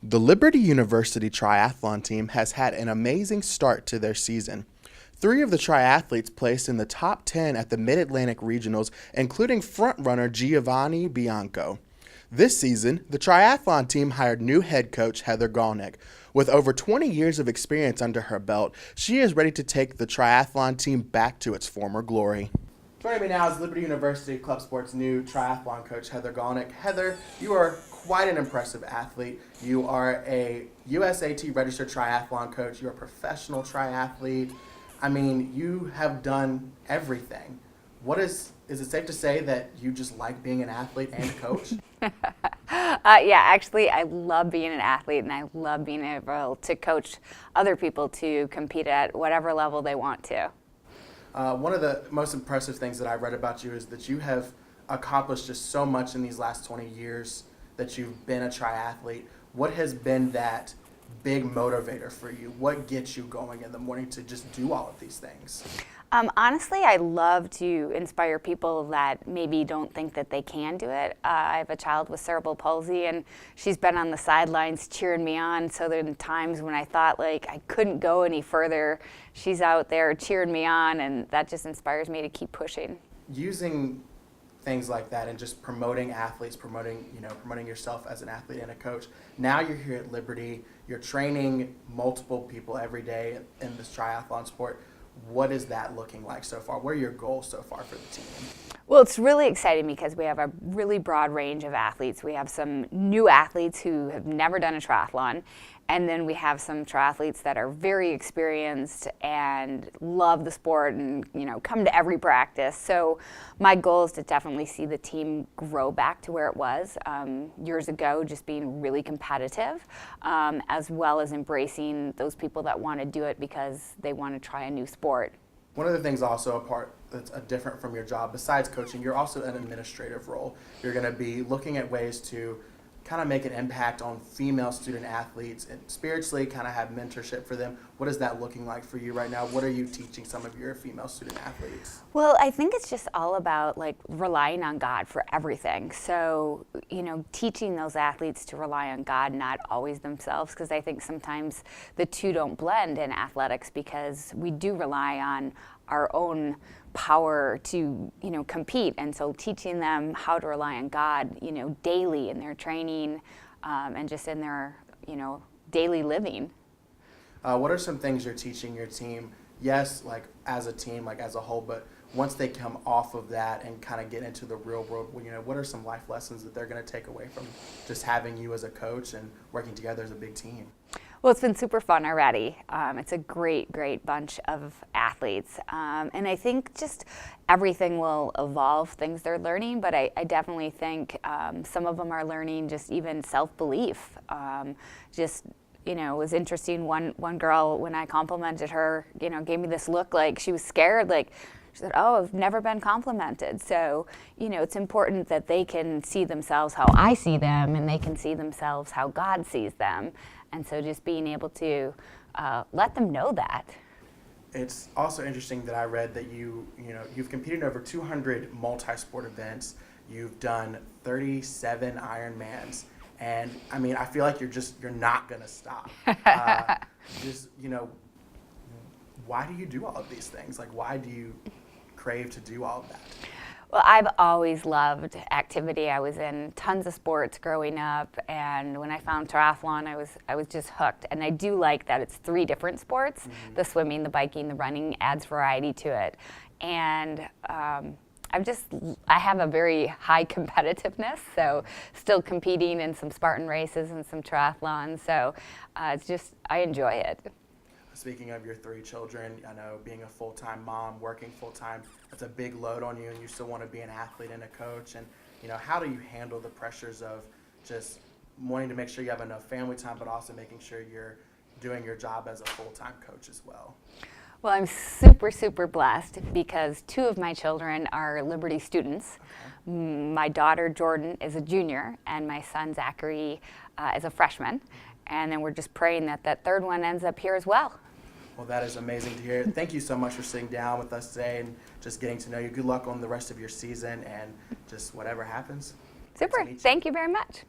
The Liberty University triathlon team has had an amazing start to their season. Three of the triathletes placed in the top 10 at the Mid-Atlantic Regionals, including frontrunner Giovanni Bianco. This season, the triathlon team hired new head coach Heather Gollnick. With over 20 years of experience under her belt, she is ready to take the triathlon team back to its former glory. Joining me now is Liberty University Club Sports' new triathlon coach, Heather Gollnick. Heather, you are quite an impressive athlete. You are a USAT registered triathlon coach. You're a professional triathlete. I mean, you have done everything. Is it safe to say that you just like being an athlete and a coach? Yeah, actually, I love being an athlete, and I love being able to coach other people to compete at whatever level they want to. One of the most impressive things that I read about you is that you have accomplished just so much in these last 20 years that you've been a triathlete. What has been that big motivator for you? What gets you going in the morning to just do all of these things? Honestly, I love to inspire people that maybe don't think that they can do it. I have a child with cerebral palsy, and she's been on the sidelines cheering me on. So there are times when I thought like I couldn't go any further, she's out there cheering me on, and that just inspires me to keep pushing. Using things like that and just promoting athletes, promoting yourself as an athlete and a coach. Now you're here at Liberty. You're training multiple people every day in this triathlon sport. What is that looking like so far? What are your goals so far for the team? Well, it's really exciting because we have a really broad range of athletes. We have some new athletes who have never done a triathlon, and then we have some triathletes that are very experienced and love the sport and come to every practice. So my goal is to definitely see the team grow back to where it was years ago, just being really competitive, as well as embracing those people that want to do it because they want to try a new sport. One of the things also that's different from your job, besides coaching, you're also an administrative role. You're going to be looking at ways to kind of make an impact on female student athletes and spiritually kind of have mentorship for them. What is that looking like for you right now? What are you teaching some of your female student athletes? Well, I think it's just all about relying on God for everything. So, teaching those athletes to rely on God, not always themselves, because I think sometimes the two don't blend in athletics because we do rely on our own power to compete, and so teaching them how to rely on God daily in their training and just in their daily living. What are some things you're teaching your team? Yes, as a team, as a whole, but once they come off of that and kind of get into the real world, what are some life lessons that they're going to take away from just having you as a coach and working together as a big team? Well, it's been super fun already. It's a great, great bunch of athletes. And I think just everything will evolve, things they're learning, but I definitely think some of them are learning just even self-belief. It was interesting, one girl, when I complimented her, gave me this look like she was scared, she said, "Oh, I've never been complimented." So, it's important that they can see themselves how I see them, and they can see themselves how God sees them. And so just being able to let them know that. It's also interesting that I read that you've competed in over 200 multi-sport events. You've done 37 Ironmans. And I mean, I feel like you're not going to stop. Why do you do all of these things? Why do you crave to do all of that? Well, I've always loved activity. I was in tons of sports growing up, and when I found triathlon, I was just hooked. And I do like that it's three different sports. Mm-hmm. The swimming, the biking, the running adds variety to it. And I have a very high competitiveness, so still competing in some Spartan races and some triathlons. So I enjoy it. Speaking of your three children, I know being a full-time mom, working full-time, that's a big load on you, and you still want to be an athlete and a coach. And, how do you handle the pressures of just wanting to make sure you have enough family time, but also making sure you're doing your job as a full-time coach as well? Well, I'm super, super blessed because two of my children are Liberty students. Okay. My daughter, Jordan, is a junior, and my son, Zachary, is a freshman. And then we're just praying that third one ends up here as well. Well, that is amazing to hear. Thank you so much for sitting down with us today and just getting to know you. Good luck on the rest of your season and just whatever happens. Super. Thank you very much.